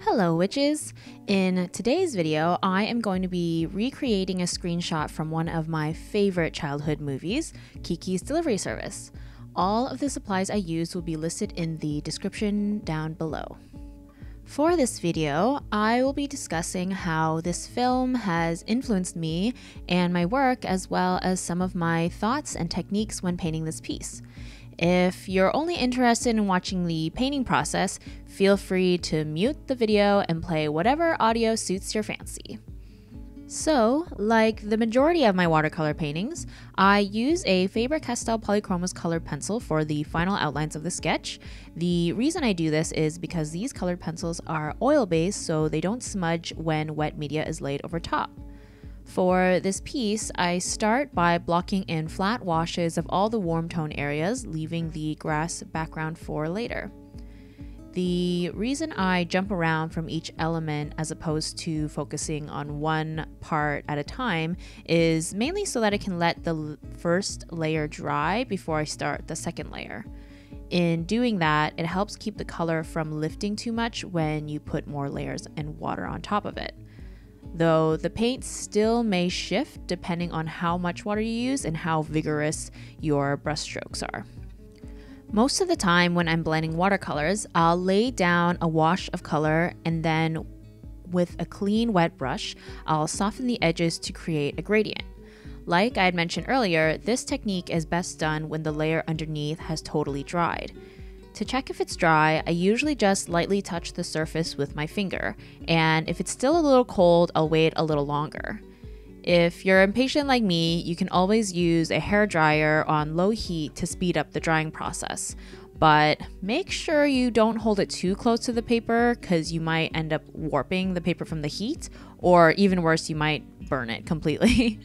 Hello witches! In today's video, I am going to be recreating a screenshot from one of my favorite childhood movies, KIKI'S Delivery Service. All of the supplies I used will be listed in the description down below. For this video, I will be discussing how this film has influenced me and my work, as well as some of my thoughts and techniques when painting this piece. If you're only interested in watching the painting process, feel free to mute the video and play whatever audio suits your fancy. So, like the majority of my watercolor paintings, I use a Faber-Castell Polychromos colored pencil for the final outlines of the sketch. The reason I do this is because these colored pencils are oil-based, so they don't smudge when wet media is laid over top. For this piece, I start by blocking in flat washes of all the warm tone areas, leaving the grass background for later. The reason I jump around from each element as opposed to focusing on one part at a time is mainly so that I can let the first layer dry before I start the second layer. In doing that, it helps keep the color from lifting too much when you put more layers and water on top of it. Though the paint still may shift depending on how much water you use and how vigorous your brush strokes are. Most of the time when I'm blending watercolors, I'll lay down a wash of color and then with a clean wet brush, I'll soften the edges to create a gradient. Like I had mentioned earlier, this technique is best done when the layer underneath has totally dried. To check if it's dry, I usually just lightly touch the surface with my finger, and if it's still a little cold, I'll wait a little longer. If you're impatient like me, you can always use a hairdryer on low heat to speed up the drying process, but make sure you don't hold it too close to the paper because you might end up warping the paper from the heat, or even worse, you might burn it completely.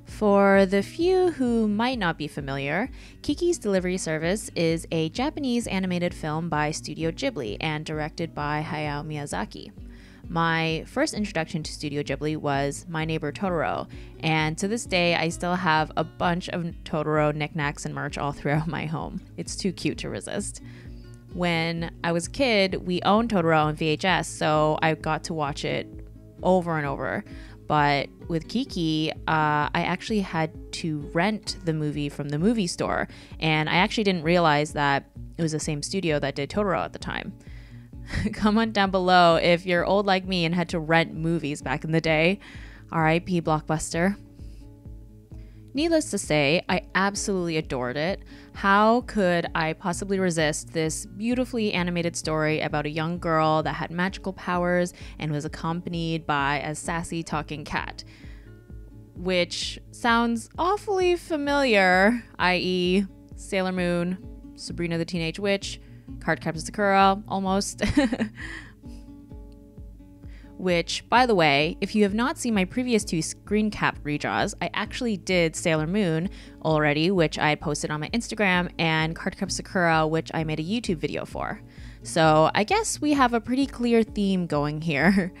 For the few who might not be familiar, KIKI'S Delivery Service is a Japanese animated film by Studio Ghibli and directed by Hayao Miyazaki. My first introduction to Studio Ghibli was My Neighbor Totoro, and to this day I still have a bunch of Totoro knickknacks and merch all throughout my home. It's too cute to resist. When I was a kid, we owned Totoro on VHS, so I got to watch it over and over. But with Kiki, I actually had to rent the movie from the movie store, and I actually didn't realize that it was the same studio that did Totoro at the time. Comment down below if you're old like me and had to rent movies back in the day. R.I.P. Blockbuster. Needless to say, I absolutely adored it. How could I possibly resist this beautifully animated story about a young girl that had magical powers and was accompanied by a sassy talking cat? Which sounds awfully familiar, i.e. Sailor Moon, Sabrina the Teenage Witch, Cardcaptor Sakura, almost. Which, by the way, if you have not seen my previous two Screencap Redraws, I actually did Sailor Moon already, which I posted on my Instagram, and Cardcaptor Sakura, which I made a YouTube video for. So I guess we have a pretty clear theme going here,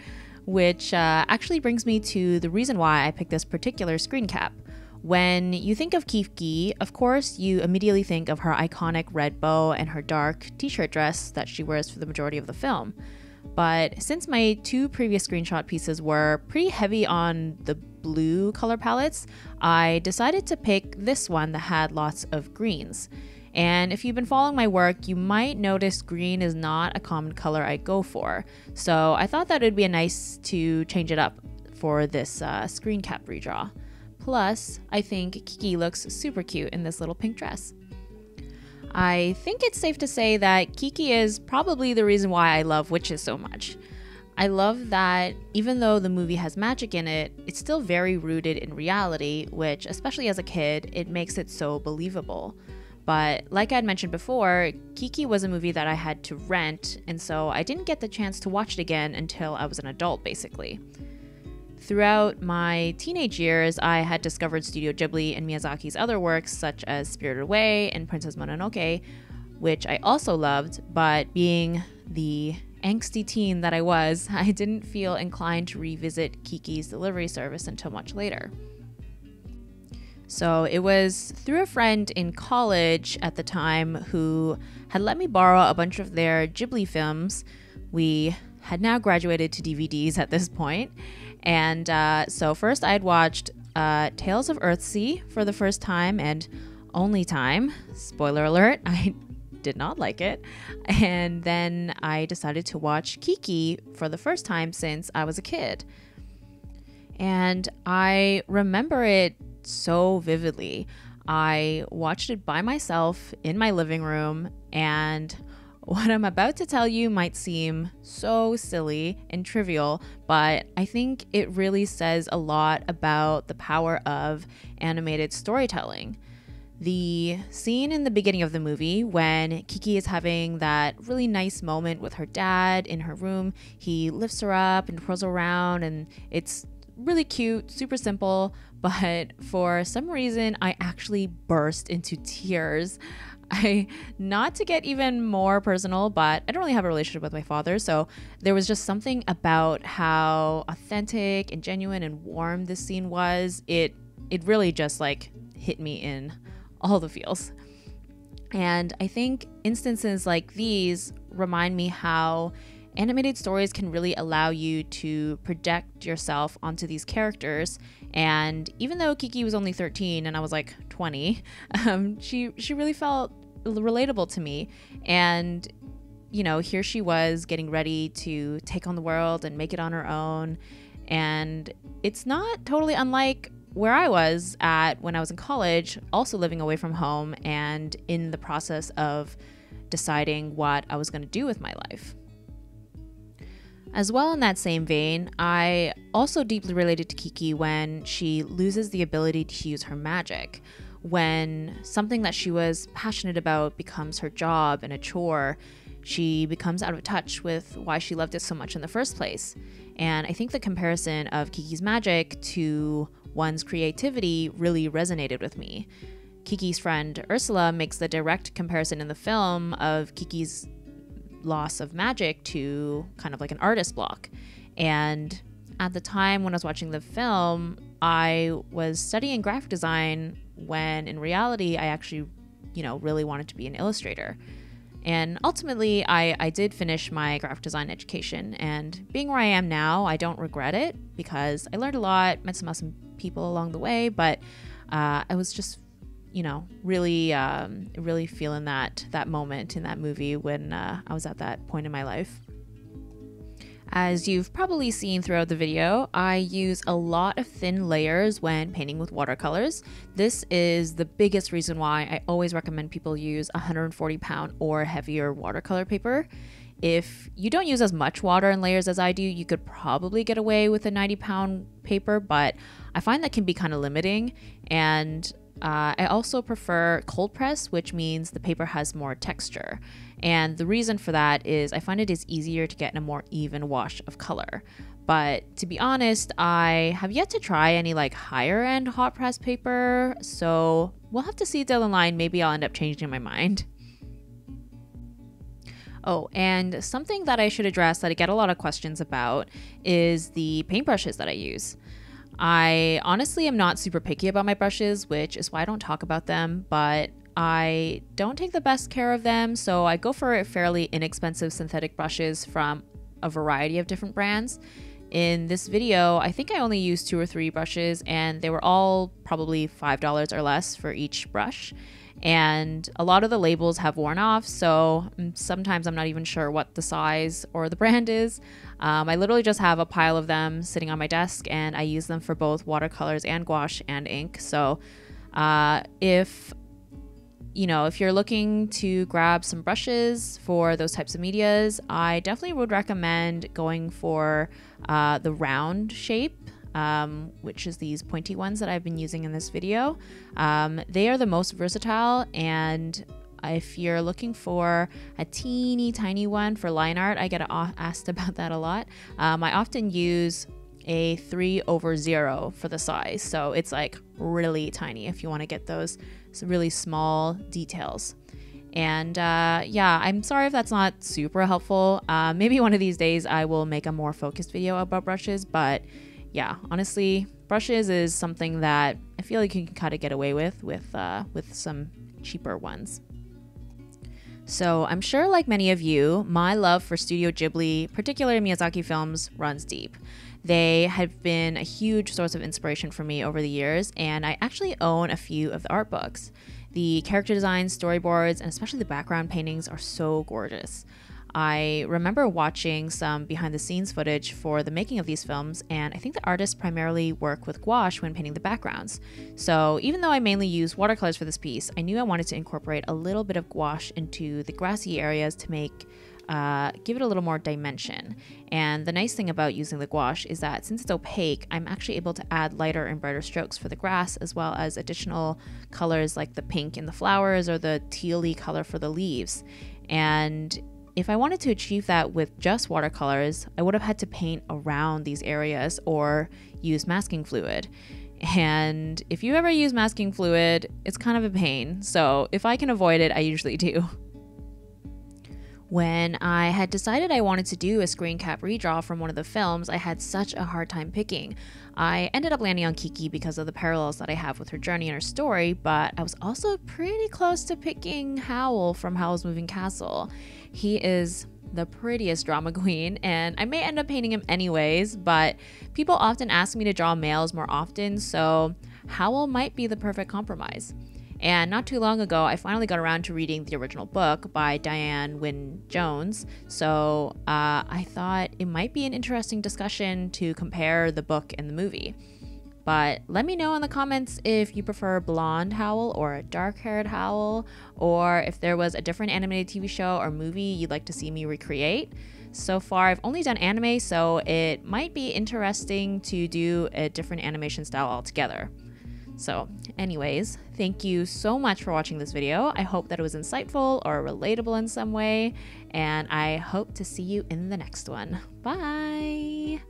which actually brings me to the reason why I picked this particular screen cap. When you think of Kiki, of course, you immediately think of her iconic red bow and her dark t-shirt dress that she wears for the majority of the film. But since my two previous screenshot pieces were pretty heavy on the blue color palettes, I decided to pick this one that had lots of greens. And if you've been following my work, you might notice green is not a common color I go for. So I thought that it would be nice to change it up for this Screencap Redraw. Plus, I think Kiki looks super cute in this little pink dress. I think it's safe to say that Kiki is probably the reason why I love witches so much. I love that even though the movie has magic in it, it's still very rooted in reality, which, especially as a kid, it makes it so believable. But like I had mentioned before, Kiki was a movie that I had to rent, and so I didn't get the chance to watch it again until I was an adult, basically. Throughout my teenage years, I had discovered Studio Ghibli and Miyazaki's other works such as Spirited Away and Princess Mononoke, which I also loved, but being the angsty teen that I was, I didn't feel inclined to revisit KIKI'S Delivery Service until much later. So it was through a friend in college at the time who had let me borrow a bunch of their Ghibli films We had now graduated to DVDs at this point. And so first I had watched Tales of Earthsea for the first time and only time. Spoiler alert, I did not like it. And then I decided to watch Kiki for the first time since I was a kid. And I remember it so vividly. I watched it by myself in my living room, and what I'm about to tell you might seem so silly and trivial, but I think it really says a lot about the power of animated storytelling. The scene in the beginning of the movie when Kiki is having that really nice moment with her dad in her room, he lifts her up and twirls her around, and it's really cute, super simple, but for some reason I actually burst into tears. Not to get even more personal, but I don't really have a relationship with my father, so there was just something about how authentic and genuine and warm this scene was. It really just like hit me in all the feels. And I think instances like these remind me how animated stories can really allow you to project yourself onto these characters. And even though Kiki was only 13 and I was like 20, she really felt relatable to me. And you know, here she was getting ready to take on the world and make it on her own. And it's not totally unlike where I was at when I was in college, also living away from home and in the process of deciding what I was going to do with my life. As well, in that same vein, I also deeply related to Kiki when she loses the ability to use her magic, when something that she was passionate about becomes her job and a chore. She becomes out of touch with why she loved it so much in the first place. And I think the comparison of Kiki's magic to one's creativity really resonated with me. Kiki's friend Ursula makes the direct comparison in the film of Kiki's loss of magic to kind of like an artist block. And at the time when I was watching the film, I was studying graphic design when in reality I actually, really wanted to be an illustrator. And ultimately, I did finish my graphic design education, and being where I am now, I don't regret it because I learned a lot, met some awesome people along the way, but I was just, really feeling that moment in that movie when I was at that point in my life. As you've probably seen throughout the video, I use a lot of thin layers when painting with watercolors. This is the biggest reason why I always recommend people use 140-pound or heavier watercolor paper. If you don't use as much water and layers as I do, you could probably get away with a 90-pound paper, but I find that can be kind of limiting. And I also prefer cold press, which means the paper has more texture. And the reason for that is I find it is easier to get a more even wash of color. But to be honest, I have yet to try any like higher end hot press paper, so we'll have to see down the line. Maybe I'll end up changing my mind. Oh, and something that I should address that I get a lot of questions about is the paintbrushes that I use. I honestly am not super picky about my brushes, which is why I don't talk about them, but I don't take the best care of them, so I go for fairly inexpensive synthetic brushes from a variety of different brands. In this video, I think I only used 2 or 3 brushes, and they were all probably $5 or less for each brush. And a lot of the labels have worn off, so sometimes I'm not even sure what the size or the brand is. I literally just have a pile of them sitting on my desk, and I use them for both watercolors and gouache and ink. So if you're looking to grab some brushes for those types of medias, I definitely would recommend going for the round shape, which is these pointy ones that I've been using in this video. They are the most versatile, and if you're looking for a teeny tiny one for line art, I get asked about that a lot. I often use a 3/0 for the size, so it's like really tiny if you want to get those really small details. And I'm sorry if that's not super helpful. Maybe one of these days I will make a more focused video about brushes, but yeah, honestly, brushes is something that I feel like you can kind of get away with some cheaper ones. So I'm sure, like many of you, my love for Studio Ghibli, particularly Miyazaki films, runs deep. They have been a huge source of inspiration for me over the years, and I actually own a few of the art books. The character designs, storyboards, and especially the background paintings are so gorgeous. I remember watching some behind the scenes footage for the making of these films, and I think the artists primarily work with gouache when painting the backgrounds. So even though I mainly use watercolors for this piece, I knew I wanted to incorporate a little bit of gouache into the grassy areas to give it a little more dimension. And the nice thing about using the gouache is that since it's opaque, I'm actually able to add lighter and brighter strokes for the grass, as well as additional colors like the pink in the flowers or the tealy color for the leaves. And if I wanted to achieve that with just watercolors, I would have had to paint around these areas or use masking fluid. And if you ever use masking fluid, it's kind of a pain. So if I can avoid it, I usually do. When I had decided I wanted to do a Screencap redraw from one of the films, I had such a hard time picking. I ended up landing on Kiki because of the parallels that I have with her journey and her story, but I was also pretty close to picking Howl from Howl's Moving Castle. He is the prettiest drama queen, and I may end up painting him anyways, but people often ask me to draw males more often, so Howl might be the perfect compromise. And not too long ago, I finally got around to reading the original book by Diane Wynne Jones, so I thought it might be an interesting discussion to compare the book and the movie. But let me know in the comments if you prefer blonde Howl or a dark-haired Howl, or if there was a different animated TV show or movie you'd like to see me recreate. So far, I've only done anime, so it might be interesting to do a different animation style altogether. So anyways, thank you so much for watching this video. I hope that it was insightful or relatable in some way, and I hope to see you in the next one. Bye!